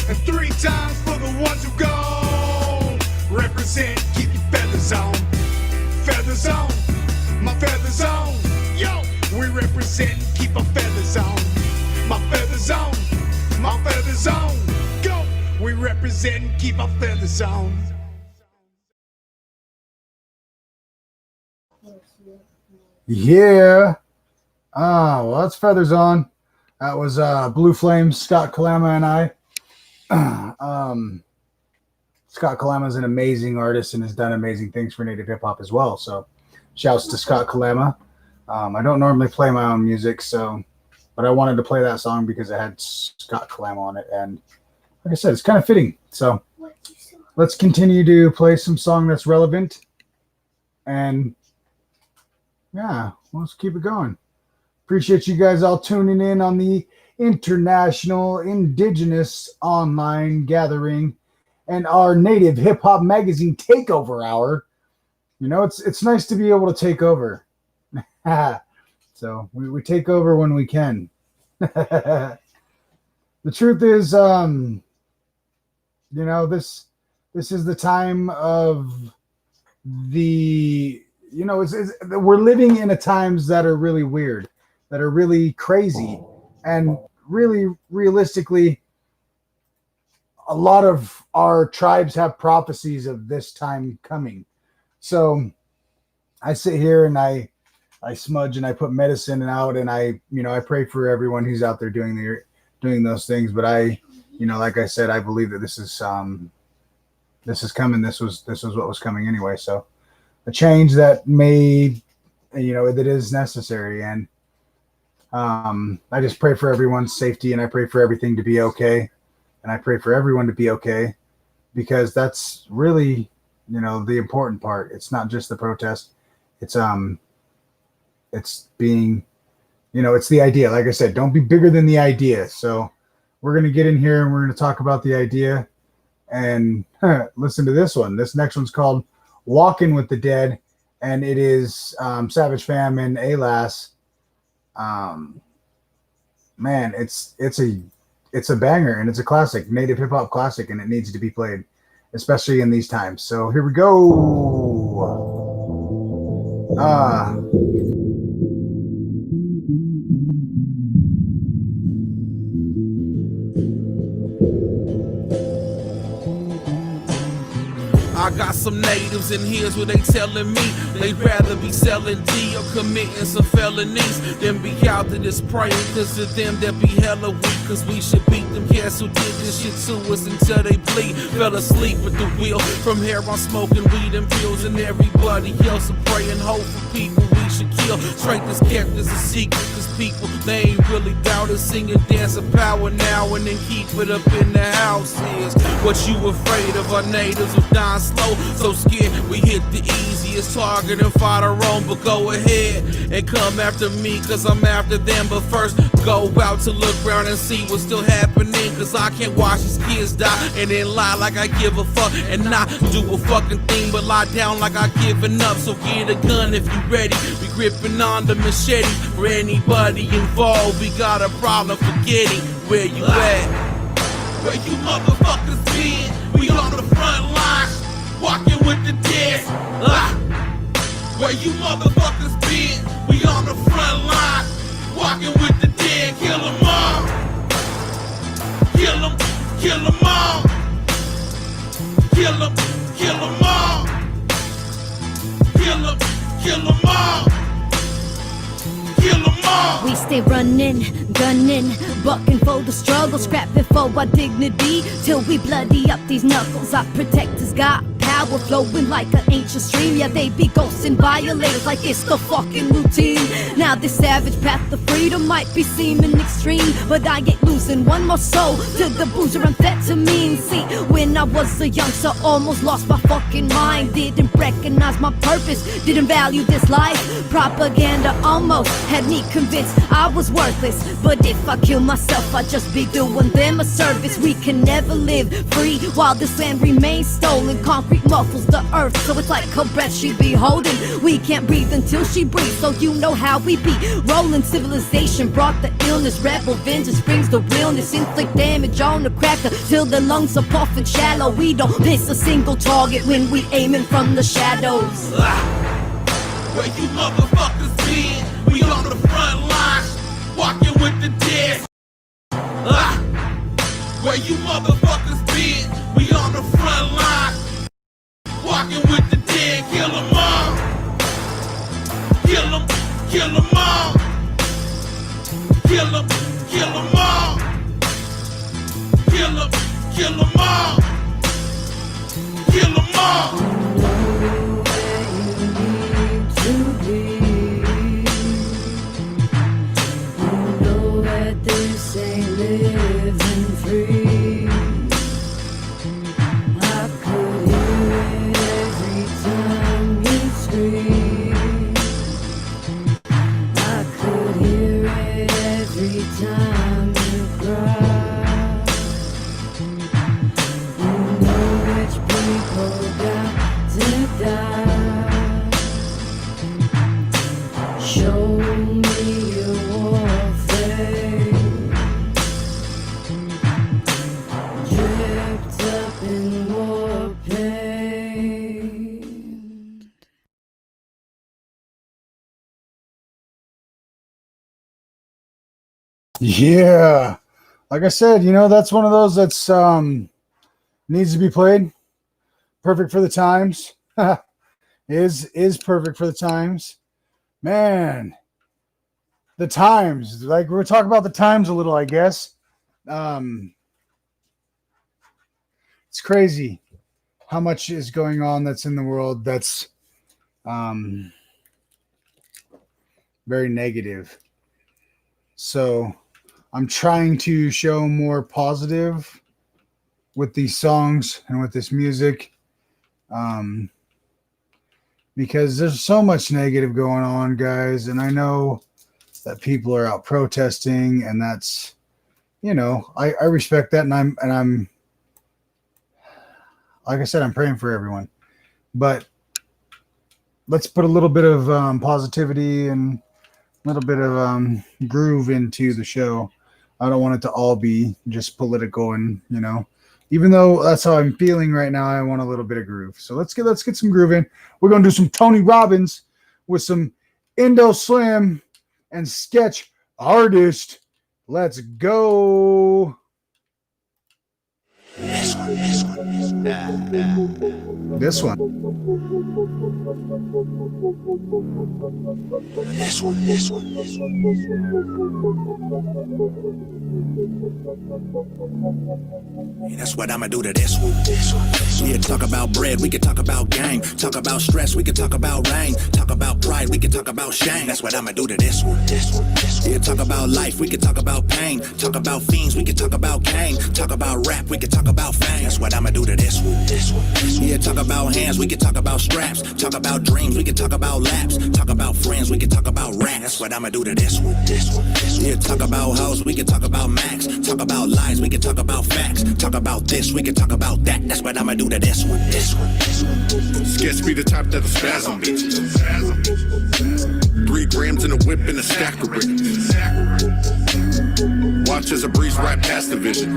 Speaker 13: and 3 times for the ones who gone. Represent, keep your feathers on. Feathers on, my feathers on. Yo, we represent, keep our feathers on. My feathers on, my feathers on. Go, we represent, keep our feathers on.
Speaker 2: Yeah. Well, that's Feathers On. That was Blue Flames, Scott Kalama and I. Scott Kalama is an amazing artist and has done amazing things for Native hip hop as well. So shouts to Scott Kalama. I don't normally play my own music, but I wanted to play that song because it had Scott Kalama on it. And like I said, it's kind of fitting. So let's continue to play some song that's relevant. And yeah, let's keep it going. Appreciate you guys all tuning in on the International Indigenous Online Gathering and our Native Hip Hop Magazine Takeover Hour. You know, it's nice to be able to take over. So we take over when we can. The truth is, you know, this is the time of the, you know, we're living in a times that are really weird, that are really crazy, and really realistically, a lot of our tribes have prophecies of this time coming. So I sit here and I smudge and I put medicine out, and I pray for everyone who's out there doing those things. But I, you know, like I said, I believe that this is coming. This was what was coming anyway. So a change that made, you know, that is necessary. And I just pray for everyone's safety, and I pray for everything to be okay. And I pray for everyone to be okay, because that's really, you know, the important part. It's not just the protest. It's being, you know, it's the idea. Like I said, don't be bigger than the idea. So we're going to get in here and we're going to talk about the idea, and listen to this one. This next one's called Walking with the Dead, and it is Savage Fam and Alas. Man, it's a banger, and it's a classic, Native hip hop classic, and it needs to be played, especially in these times. So here we go.
Speaker 11: I got some natives, and here's what they telling me. They'd rather be selling D or committing some felonies than be out to this praying, cause of them that be hella weak. Cause we should beat them cats who did this shit to us until they bleed. Fell asleep at the wheel from here on smoking weed and pills, and everybody else are praying hope for people we should kill. Strength is kept as a secret, cause people, they ain't really down to sing and dance of power now and then keep it up in the houses. What you afraid of? Our natives are dying slow, so scared we hit the easiest target and fight our own. But go ahead and come after me, cause I'm after them. But first, go out to look around and see what's still happening, cause I can't watch these kids die and then lie like I give a fuck and not do a fucking thing, but lie down like I given up. So get a gun if you ready. We gripping on the machete for anybody involved. We got a problem forgetting where you at. Where you motherfuckers been? We on the front lines, walking with the dead. Where you motherfuckers been? We on the front lines, walking with the dead. Kill them all. Kill them all. Kill them all. kill 'em all. Kill 'em all.
Speaker 15: We stay running, gunning, bucking for the struggle, scrapping for our dignity till we bloody up these knuckles. Our protectors got power flowing like an ancient stream. Yeah, they be ghosting violators like it's the fucking routine. Now this savage path to freedom might be seeming extreme, but I ain't losing one more soul to the boozer amphetamine. See, when I was a youngster, almost lost my fucking mind. Didn't recognize my purpose, didn't value this life. Propaganda almost had me convinced I was worthless, but if I kill myself, I'd just be doing them a service. We can never live free while this land remains stolen. Concrete muffles the earth, so it's like her breath she be holding. We can't breathe until she breathes, so you know how we be rolling. Civilization brought the illness, rebel vengeance brings the realness. Inflict damage on the cracker till the lungs are puffing shallow. We don't miss a single target when we aiming from the shadows.
Speaker 11: Where you motherfuckers been? We on the front lines, walking with the dead. Where you motherfuckers been? We on the front line, walking with the dead. Kill 'em all. Kill 'em all. Kill 'em all. Kill 'em all. Kill 'em all.
Speaker 6: This ain't living free. I could hear it every time you scream. I could hear it every time you cry. You know which people got to die. Show me your warfare. Dripped up in war paint.
Speaker 2: Yeah. Like I said, you know, that's one of those that's needs to be played. Perfect for the times. is perfect for the times. Man. The times. Like we're talking about the times a little, I guess. It's crazy how much is going on that's in the world that's very negative. So I'm trying to show more positive with these songs and with this music, because there's so much negative going on, guys. And I know that people are out protesting, and that's, you know, I respect that. And I'm, like I said, I'm praying for everyone, but let's put a little bit of positivity and a little bit of groove into the show. I don't want it to all be just political, and you know, even though that's how I'm feeling right now, I want a little bit of groove. So let's get some groove in. We're gonna do some Tony Robbins with some Indo Slim and Sketch Artist. Let's go.
Speaker 5: This one.
Speaker 2: This one.
Speaker 16: That's what I'ma do to this one. We can talk about bread, we can talk about game. Talk about stress, we can talk about rain. Talk about pride, we can talk about shame. That's what I'ma do to this one. We can talk about life, we can talk about pain. Talk about fiends, we can talk about Cain. Talk about rap, we can talk about fame. That's what I'ma do to this one. We can talk about hands, we can talk about straps. Talk about dreams, we can talk about laps. Talk about friends, we can talk about rap. That's what I'ma do to this one. We can talk about hoes, we can talk about max. Talk about lies, we can talk about facts. Talk about this, we can talk about that. That's what I'ma do to this one.
Speaker 17: Sketch be the type that'll spasm bitches. 3 grams in a whip and a stack of bricks. Watch as I breeze right past the vision.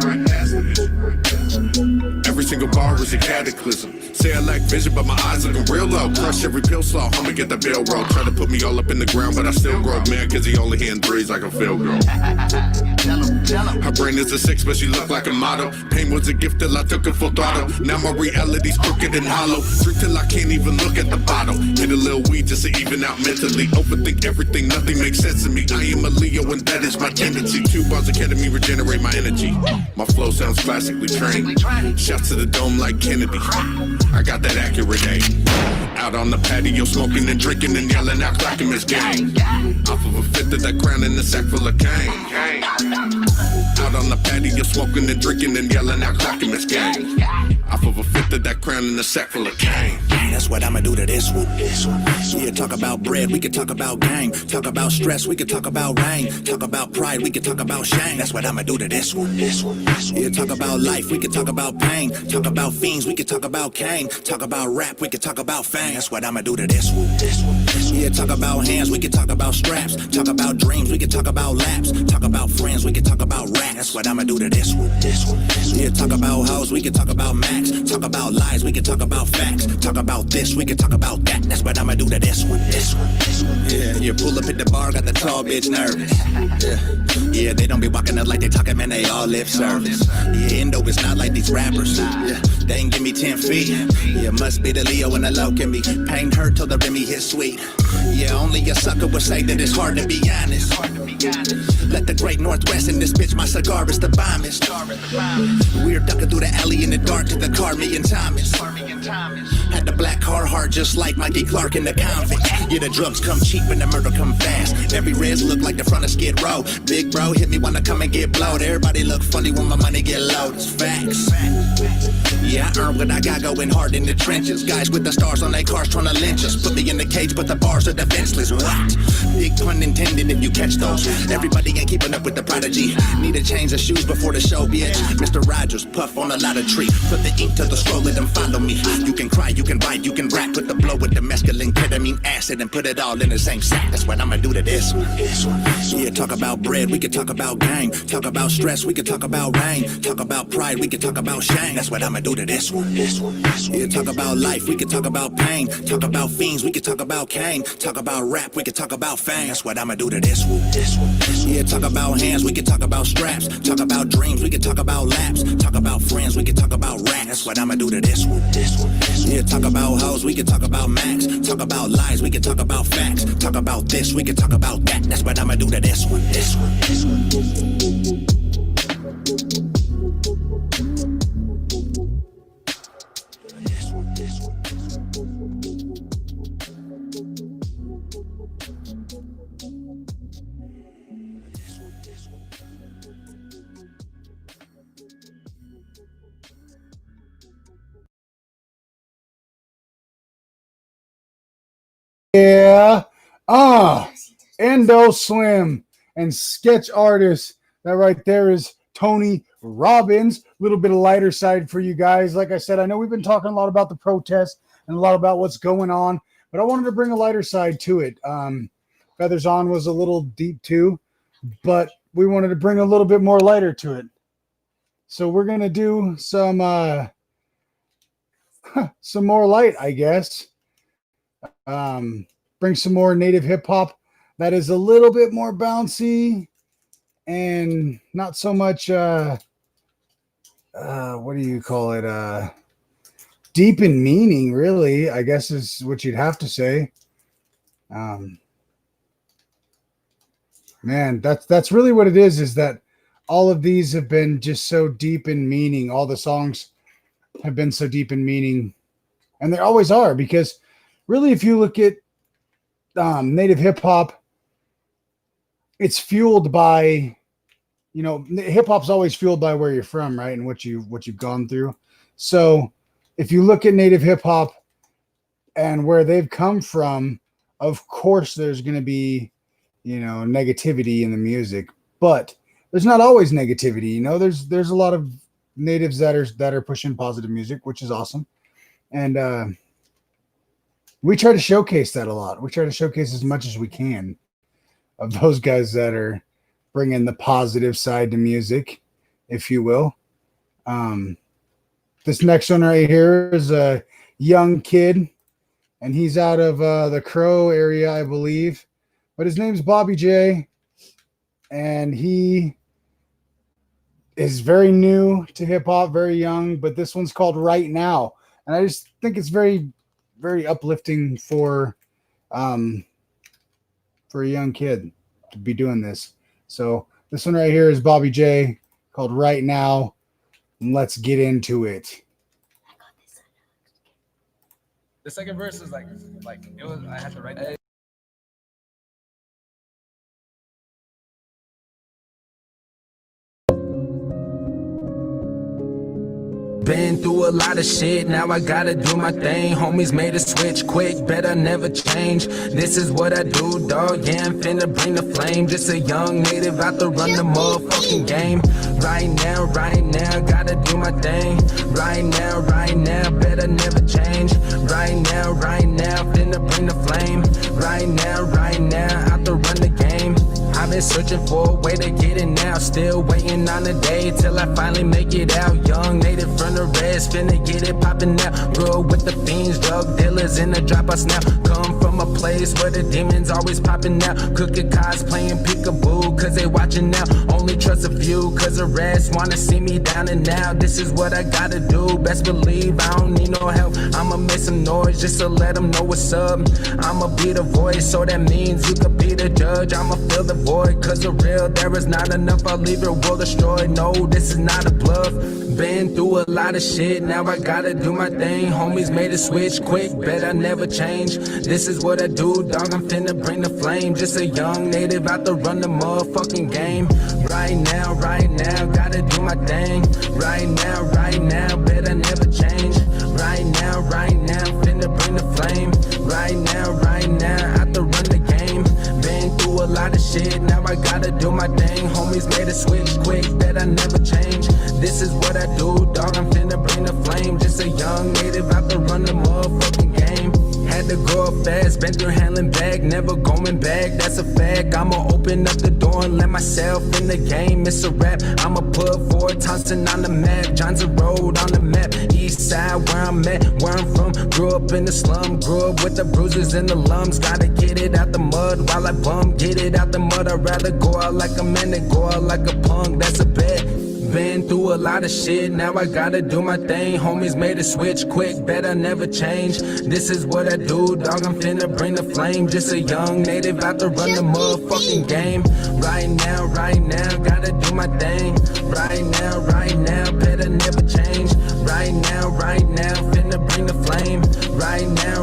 Speaker 17: Every single bar is a cataclysm. Say I lack vision, but my eyes looking real low. Crush every pill slaw, I'ma get that bill roll. Try to put me all up in the ground, but I still grow. Man, cause he only hitting threes like a field goal. Her brain is a 6, but she look like a model. Pain was a gift till I took it full throttle. Now my reality's crooked and hollow. Drink till I can't even look at the bottle. Hit a little weed just to even out mentally. Overthink everything, nothing makes sense to me. I am a Leo and that is my tendency. 2 bars of ketamine regenerate my energy. My flow sounds classically trained. Shots to the dome like Kennedy. I got that accurate aim. Out on the patio smoking and drinking and yelling out clacking this game. Off of a fifth of that crown in a sack full of cane. Out on the patio smoking and drinking and yelling out clacking this game. Off of a fifth of that crown in a sack full of cane.
Speaker 16: That's what I'ma do to this one. Yeah, talk about bread, we can talk about gang. Talk about stress, we can talk about rain. Talk about pride, we can talk about shame. That's what I'ma do to this one. Yeah, talk about life, we can talk about pain. Talk about fiends, we can talk about Kane. Talk about rap, we can talk about fame. That's what I'ma do to this one. Yeah, talk about hands, we can talk about straps. Talk about dreams, we can talk about laps. Talk about friends, we can talk about rap. That's what I'ma do to this one. Yeah, talk about hoes, we can talk about max. Talk about lies, we can talk about facts. Talk about this, we can talk about that. That's what I'ma do to this one. Yeah, you pull up at the bar, got the tall bitch nervous. Yeah, they don't be walking up like they talking, man, they all lip service. Yeah, Indo is not like these rappers. Yeah, they ain't give me 10 feet. Yeah, must be the Leo and the low can be. Pain hurt till the Remy hit sweet. Yeah, only a sucker would say that it's hard to be honest. Let the great Northwest in this bitch, my cigar is the bombest. We're ducking through the alley in the dark to the car, me and Thomas. Had the black car hard just like Mikey Clark in the convict. Yeah, the drugs come cheap and the murder come fast. Every res look like the front of Skid Row. Big bro hit me when I come and get blowed. Everybody look funny when my money get low. It's facts. Yeah, I earned what I got going hard in the trenches. Guys with the stars on their cars trying to lynch us. Put me in the cage, but the bars are defenseless. What? Big pun intended if you catch those. Everybody ain't keeping up with the prodigy. Need to change the shoes before the show, bitch. Mr. Rogers, puff on a lot of tree. Put the ink to the scroll, let them follow me. You can cry, you can write, you can rap. Put the blow with the mescaline, ketamine, acid, and put it all in the same sack. That's what I'ma do to this one. Yeah, talk about bread, we can talk about gang. Talk about stress, we can talk about rain. Talk about pride, we can talk about shame. That's what I'ma do to this one. Yeah, talk about life, we can talk about pain. Talk about fiends, we can talk about Kane. Talk about rap, we can talk about fame. That's what I'ma do to this one. Yeah, talk about hands, we can talk about straps. Talk about dreams, we can talk about laps. Talk about friends, we can talk about rap. That's what I'ma do to this one. Yeah, talk about hoes, we can talk about max. Talk about lies, we can talk about facts. Talk about this, we can talk about that. That's what I'ma do to this one.
Speaker 2: Yeah. Endo Slim and sketch artist. That right there is Tony Robbins. A little bit of lighter side for you guys. Like I said, I know we've been talking a lot about the protest and a lot about what's going on, but I wanted to bring a lighter side to it. Feathers On was a little deep too, but we wanted to bring a little bit more lighter to it. So we're going to do some more light, I guess. Bring some more native hip hop that is a little bit more bouncy and not so much what do you call it, deep in meaning, really, I guess is what you'd have to say. Man, that's really what it is that all of these have been just so deep in meaning. All the songs have been so deep in meaning, and they always are, because really, if you look at native hip hop, it's fueled by, hip hop's always fueled by where you're from, right? And what you've gone through. So if you look at native hip hop and where they've come from, of course there's going to be, negativity in the music, but there's not always negativity. There's a lot of natives that are pushing positive music, which is awesome. And we try to showcase that a lot. We try to showcase as much as we can of those guys that are bringing the positive side to music, if you will. This next one right here is a young kid, and he's out of the Crow area, I believe. But his name's Bobby J, and he is very new to hip hop, very young, but this one's called Right Now. And I just think it's very, very uplifting um, for a young kid to be doing this. So this one right here is Bobby J called Right Now. And let's get into it.
Speaker 18: The second verse is like it was. I had to write that.
Speaker 10: Been through a lot of shit, now I gotta do my thing. Homies made a switch quick, better never change. This is what I do, dog, yeah, I'm finna bring the flame. Just a young native out to run the motherfucking game. Right now, gotta do my thing. Right now, better never change. Right now, finna bring the flame. Right now, out to run the game. I've been searching for a way to get it now. Still waiting on the day till I finally make it out. Young native from the rest, finna get it poppin' now. Grew up with the fiends, drug dealers in the dropouts now. Come from a place where the demons always poppin' out. Cooking cars, playing peekaboo, cause they watching now. Only trust a few, cause the rest wanna see me down and out. This is what I gotta do, best believe I don't need no help. I'ma make some noise just to let them know what's up. I'ma be the voice, so that means you could be the judge. I'ma fill the void, cause the real there is not enough. I'll leave your world destroyed, no, this is not a bluff. Been through a lot of shit, now I gotta do my thing. Homies made a switch quick, bet I never change. This is what I do, dog, I'm finna bring the flame. Just a young native out to run the motherfucking game. Right now, gotta do my thing. Right now, bet I never change. Right now, finna bring the flame. Right now, out to run the game. Been through a lot of shit, now I gotta do my thing. Homies made a switch quick, bet I never change. This is what I do, dog, I'm finna bring the flame. Just a young native out to run the motherfucking game. Had to grow up fast, been through handling back, never going back, that's a fact. I'ma open up the door and let myself in the game. It's a rap, I'ma put Fort Thompson on the map, Johnson Road on the map, east side where I'm at, where I'm from. Grew up in the slum, grew up with the bruises and the lumps. Gotta get it out the mud while I bum, get it out the mud. I'd rather go out like a man than go out like a punk, that's a bet. Been through a lot of shit, now I gotta do my thing. Homies made a switch quick, bet I never change. This is what I do, dog, I'm finna bring the flame. Just a young native out to run the motherfucking game. Right now, gotta do my thing. Right now, bet I never change. Right now, finna bring the flame. Right now,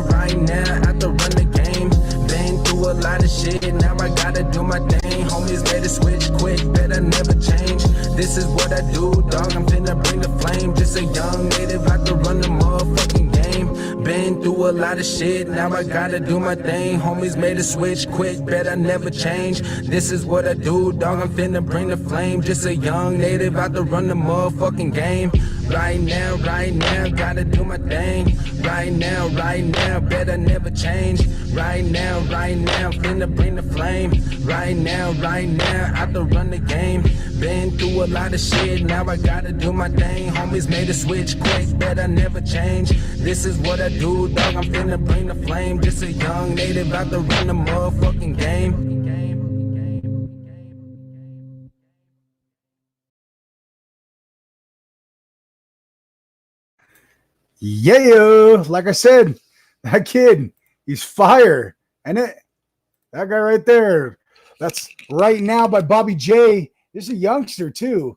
Speaker 10: out to run the game. Been through a lot of shit, now I gotta do my thing. Homies made a switch quick, bet I never change. This is what I do, dog, I'm finna bring the flame. Just a young native out to run the motherfucking game. Been through a lot of shit, now I gotta do my thing. Homies made a switch quick, bet I never change. This is what I do, dog, I'm finna bring the flame. Just a young native out to run the motherfucking game. Right now, gotta do my thing. Right now, bet I never change. Right now, finna bring the flame. Right now, out to run the game. Been through a lot of shit, now I gotta do my thing. Homies made a switch quick, bet I never change. This is what I do, dog, I'm finna bring the flame. Just a young native out to run the motherfucking game.
Speaker 2: Yeah, like I said, that kid, he's fire. And that guy right there, that's Right Now by Bobby J. He's a youngster too.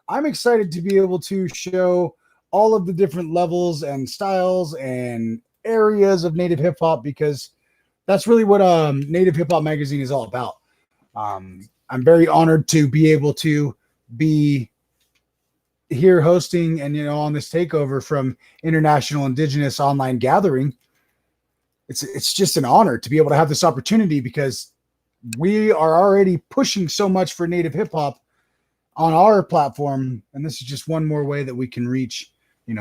Speaker 2: I'm excited to be able to show all of the different levels and styles and areas of native hip hop, because that's really what Native Hip Hop Magazine is all about. I'm very honored to be able to be here hosting and on this takeover from International Indigenous Online Gathering. It's just an honor to be able to have this opportunity, because we are already pushing so much for native hip hop on our platform, and this is just one more way that we can reach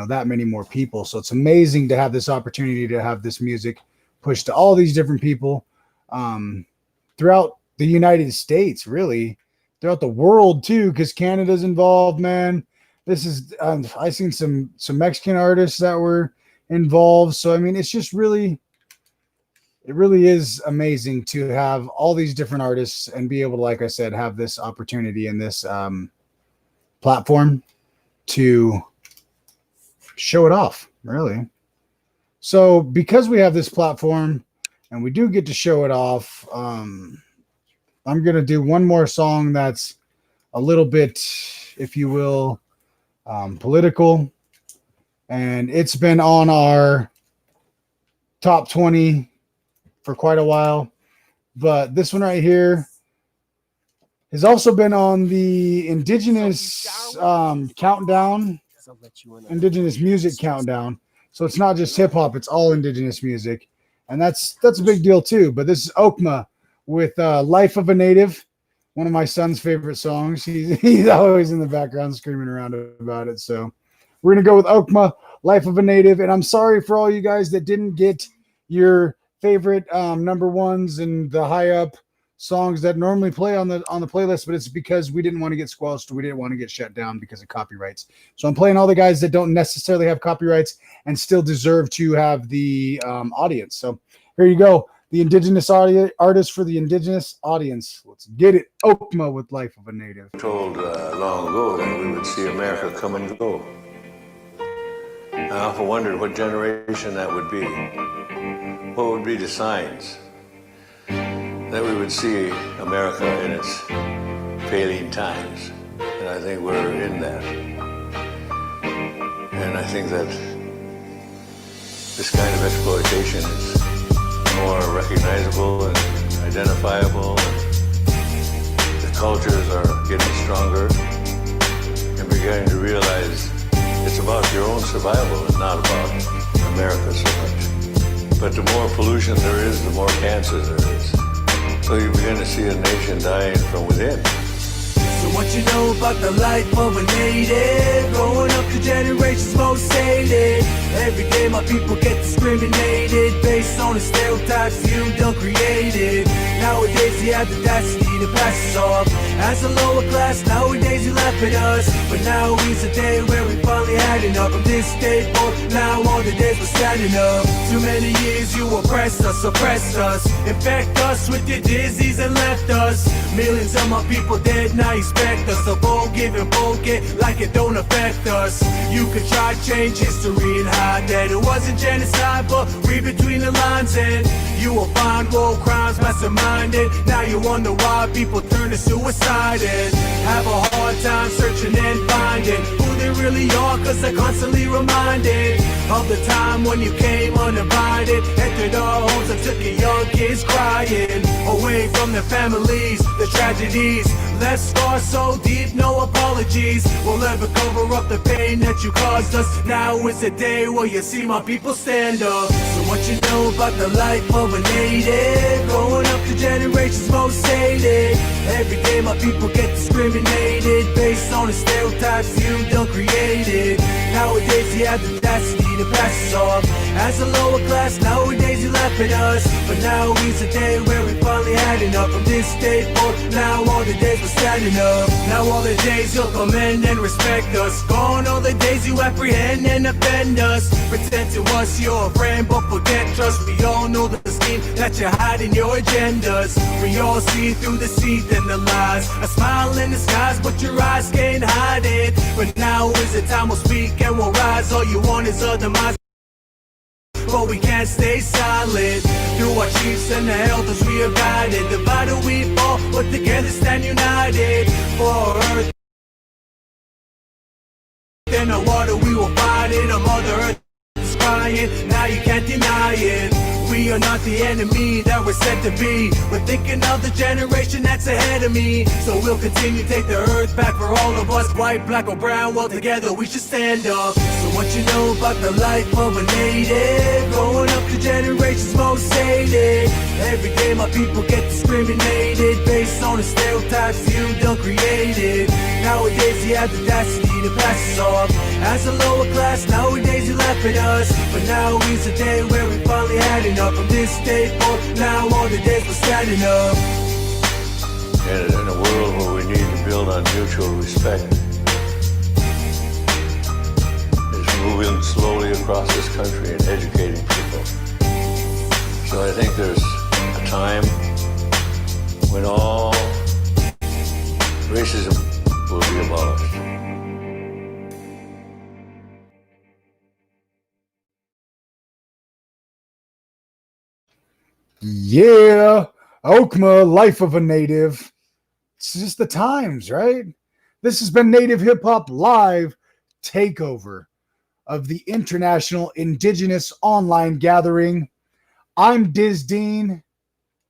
Speaker 2: that many more people. So it's amazing to have this opportunity to have this music pushed to all these different people throughout the United States, really throughout the world too, because Canada's involved, man. This is I seen some Mexican artists that were involved. So I mean, it's just really, it really is amazing to have all these different artists and be able to, like I said, have this opportunity and this platform to show it off, really. So because we have this platform and we do get to show it off, I'm going to do one more song that's a little bit, if you will, political. And it's been on our top 20 for quite a while. But this one right here has also been on the Indigenous countdown, Indigenous music countdown. So it's not just hip hop, it's all Indigenous music. And that's a big deal too. But this is Okma with Life of a Native, one of my son's favorite songs. He's always in the background screaming around about it. So we're going to go with Okma, Life of a Native. And I'm sorry for all you guys that didn't get your favorite number ones and the high up songs that normally play on the playlist, but it's because we didn't want to get squelched. We didn't want to get shut down because of copyrights. So I'm playing all the guys that don't necessarily have copyrights and still deserve to have the audience. So here you go. The Indigenous artist for the Indigenous audience. Let's get it. Okma with Life of a Native.
Speaker 19: Told long ago that we would see America come and go. I often wondered what generation that would be. What would be the signs that we would see America in its failing times? And I think we're in that. And I think that this kind of exploitation is more recognizable and identifiable. And the cultures are getting stronger and beginning to realize it's about your own survival and not about America so much. But the more pollution there is, the more cancer there is. So you begin to see a nation dying from within.
Speaker 3: So what you know about the life of a native? Growing up the generations most hated. Every day my people get discriminated based on the stereotypes you done created. Nowadays you have the audacity to pass us off as a lower class. Nowadays you laugh at us, but now is a day where we finally had enough of this state. But now all the days we're standing up. Too many years you oppressed us, suppressed us, infect us with your disease and left us. Millions of my people dead, now you expect us to forgive and forget like it don't affect us. You could try to change history and hide that it wasn't genocide, but read between the lines and you will find war crimes masterminded. Now you wonder why people turn to suicide and have a hard time searching and finding who they really are, cause they're constantly reminded of the time when you came uninvited, entered our homes and took your young kids crying away from their families. The tragedies left scars so deep, no apologies will ever cover up the pain that you caused us. Now is the day where you see my people stand up. So what you know about the life of a native? Growing up the generations most hated. Every day my people get discriminated based on the stereotypes you done created. Nowadays you have the audacity to pass us off as a lower class. Nowadays you laugh at us, but now is the day where we finally had enough of this state. But now all the days we're standing up. Now all the days you'll commend and respect us. Gone all the days you apprehend and offend us. Pretend to us you're a friend, but forget trust. We all know the scheme that you're hiding your agendas. We all see through the deceit and the lies. A smile in the skies, but your eyes can't hide it. But now is the time we'll speak and we'll rise. All you want is a demise, but we can't stay silent. Through our chiefs and the elders we are guided. Divided we fall, but together stand united. For our earth and the water we will fight it. A mother earth is crying, now you can't deny it. We are not the enemy that we're said to be. We're thinking of the generation that's ahead of me. So we'll continue to take the earth back for all of us. White, black or brown, well together we should stand up. So what you know about the life of a native? Growing up the generations most hated. Every day my people get discriminated based on the stereotypes you done created. Nowadays you have the audacity to pass us off as a lower class. Nowadays you laugh at us, but now is the day where we finally had enough from this state. For now all the days we're standing up.
Speaker 19: And in a world where we need to build on mutual respect, it's moving slowly across this country and educating people. So I think there's a time when all racism will be abolished.
Speaker 2: Yeah, Okma, Life of a Native. It's just the times, right? This has been Native Hip Hop Live Takeover of the International Indigenous Online Gathering. I'm Diz Dean.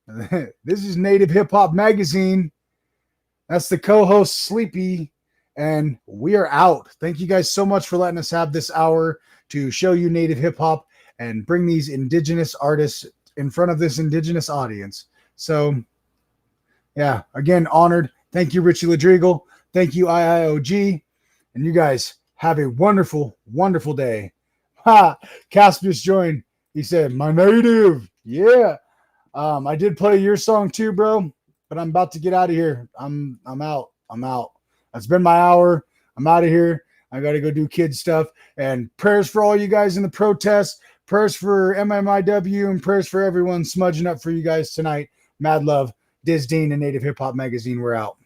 Speaker 2: This is Native Hip Hop Magazine. That's the co-host Sleepy, and we are out. Thank you guys so much for letting us have this hour to show you Native Hip Hop and bring these Indigenous artists in front of this Indigenous audience. So, yeah, again, honored. Thank you, Richie Ladrigal. Thank you, I.I.O.G. And you guys have a wonderful, wonderful day. Ha! Caspius joined. He said, my native. Yeah. I did play your song too, bro, but I'm about to get out of here. I'm out. I'm out. That's been my hour. I'm out of here. I got to go do kid stuff. And prayers for all you guys in the protest. Prayers for MMIW and prayers for everyone smudging up for you guys tonight. Mad love. Diz Dean and Native Hip Hop Magazine. We're out.